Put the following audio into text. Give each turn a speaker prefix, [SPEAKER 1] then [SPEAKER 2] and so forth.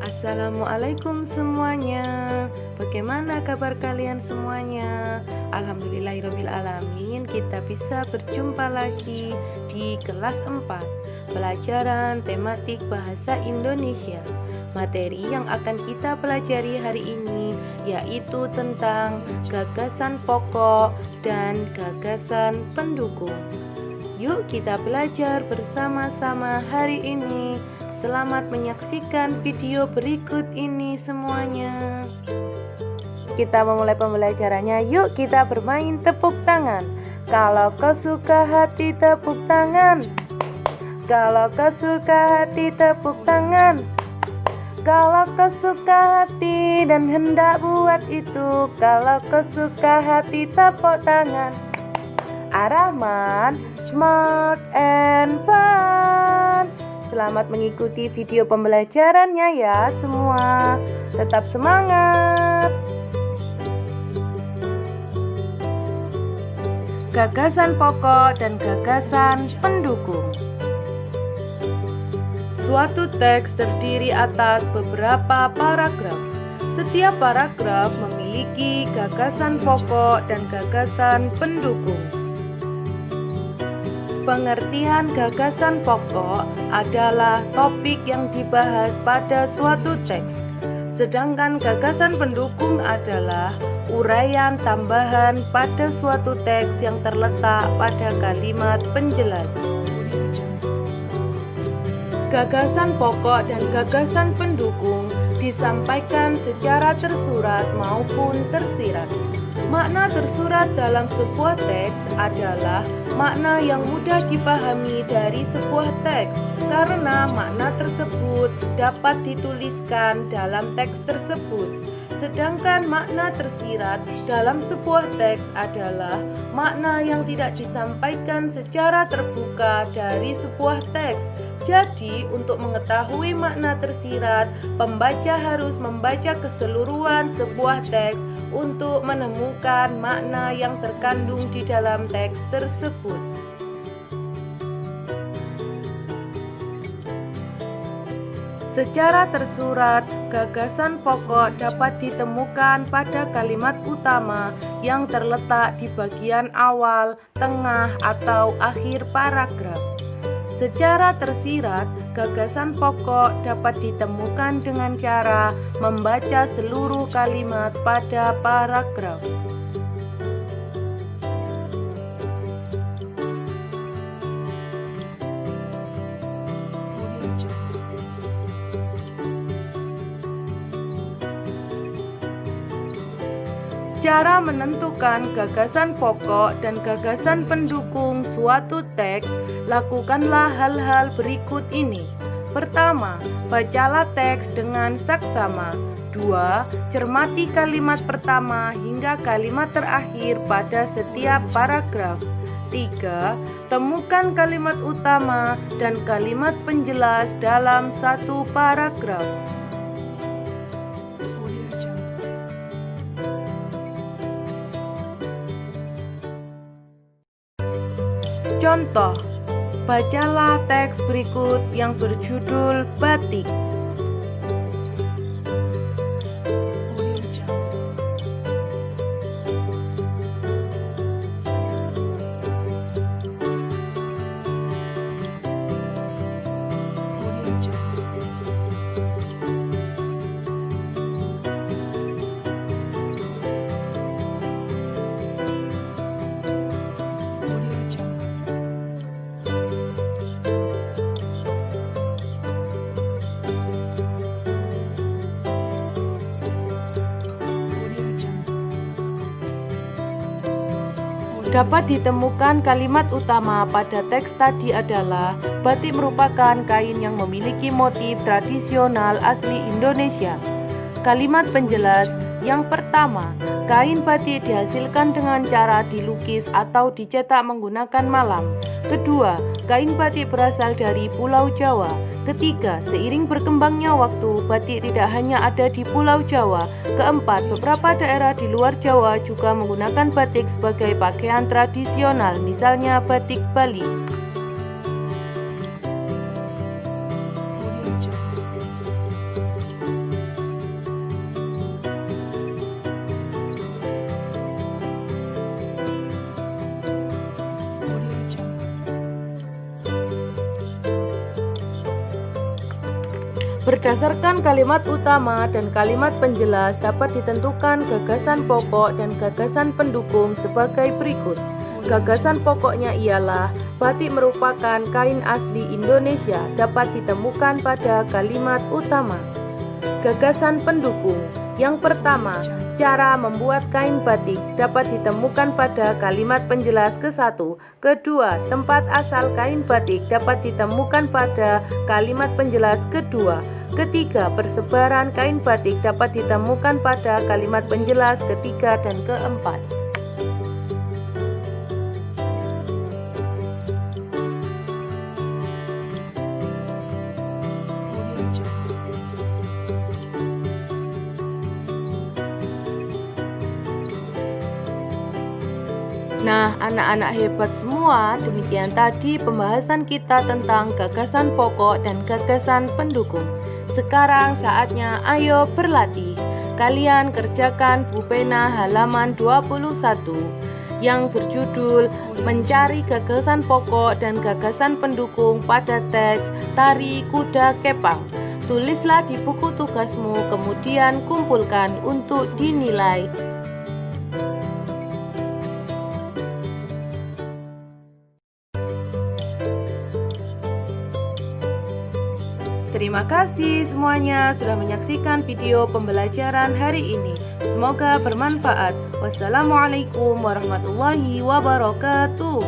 [SPEAKER 1] Assalamualaikum semuanya. Bagaimana kabar kalian semuanya? Alhamdulillahirrabbilalamin, kita bisa berjumpa lagi di kelas 4 pelajaran tematik bahasa Indonesia. Materi yang akan kita pelajari hari ini yaitu tentang gagasan pokok dan gagasan pendukung. Yuk kita belajar bersama-sama hari ini. Selamat menyaksikan video berikut ini semuanya. Kita memulai pembelajarannya. Yuk kita bermain tepuk tangan. Kalau kau suka hati tepuk tangan. Kalau kau suka hati tepuk tangan. Kalau kau suka hati dan hendak buat itu. Kalau kau suka hati tepuk tangan. Ar-Rahman, smart and fun. Selamat mengikuti video pembelajarannya ya semua. Tetap semangat. Gagasan pokok dan gagasan pendukung. Suatu teks terdiri atas beberapa paragraf. Setiap paragraf memiliki gagasan pokok dan gagasan pendukung. Pengertian gagasan pokok adalah topik yang dibahas pada suatu teks, sedangkan gagasan pendukung adalah uraian tambahan pada suatu teks yang terletak pada kalimat penjelas. Gagasan pokok dan gagasan pendukung disampaikan secara tersurat maupun tersirat. Makna tersurat dalam sebuah teks adalah makna yang mudah dipahami dari sebuah teks karena makna tersebut dapat dituliskan dalam teks tersebut. Sedangkan makna tersirat dalam sebuah teks adalah makna yang tidak disampaikan secara terbuka dari sebuah teks. Jadi, untuk mengetahui makna tersirat, pembaca harus membaca keseluruhan sebuah teks untuk menemukan makna yang terkandung di dalam teks tersebut. Secara tersurat, gagasan pokok dapat ditemukan pada kalimat utama yang terletak di bagian awal, tengah, atau akhir paragraf. Secara tersirat, gagasan pokok dapat ditemukan dengan cara membaca seluruh kalimat pada paragraf. Cara menentukan gagasan pokok dan gagasan pendukung suatu teks, lakukanlah hal-hal berikut ini. Pertama, bacalah teks dengan saksama. 2. Cermati kalimat pertama hingga kalimat terakhir pada setiap paragraf. 3. Temukan kalimat utama dan kalimat penjelas dalam satu paragraf. Contoh, bacalah teks berikut yang berjudul Batik. Dapat ditemukan kalimat utama pada teks tadi adalah batik merupakan kain yang memiliki motif tradisional asli Indonesia. Kalimat penjelas yang pertama, kain batik dihasilkan dengan cara dilukis atau dicetak menggunakan malam. Kedua, kain batik berasal dari Pulau Jawa. Ketiga, seiring berkembangnya waktu, batik tidak hanya ada di Pulau Jawa. Keempat, beberapa daerah di luar Jawa juga menggunakan batik sebagai pakaian tradisional, misalnya batik Bali. Berdasarkan kalimat utama dan kalimat penjelas dapat ditentukan gagasan pokok dan gagasan pendukung sebagai berikut. Gagasan pokoknya ialah batik merupakan kain asli Indonesia, dapat ditemukan pada kalimat utama. Gagasan pendukung yang pertama, cara membuat kain batik dapat ditemukan pada kalimat penjelas ke-1. Kedua, tempat asal kain batik dapat ditemukan pada kalimat penjelas kedua. Ketiga, persebaran kain batik dapat ditemukan pada kalimat penjelas ketiga dan keempat. Nah, anak-anak hebat semua, demikian tadi pembahasan kita tentang gagasan pokok dan gagasan pendukung. Sekarang saatnya ayo berlatih. Kalian kerjakan pulpena halaman 21 yang berjudul Mencari Gagasan Pokok dan Gagasan Pendukung pada teks Tari Kuda Kepang. Tulislah di buku tugasmu, kemudian kumpulkan untuk dinilai. Terima kasih semuanya sudah menyaksikan video pembelajaran hari ini. Semoga bermanfaat. Wassalamualaikum warahmatullahi wabarakatuh.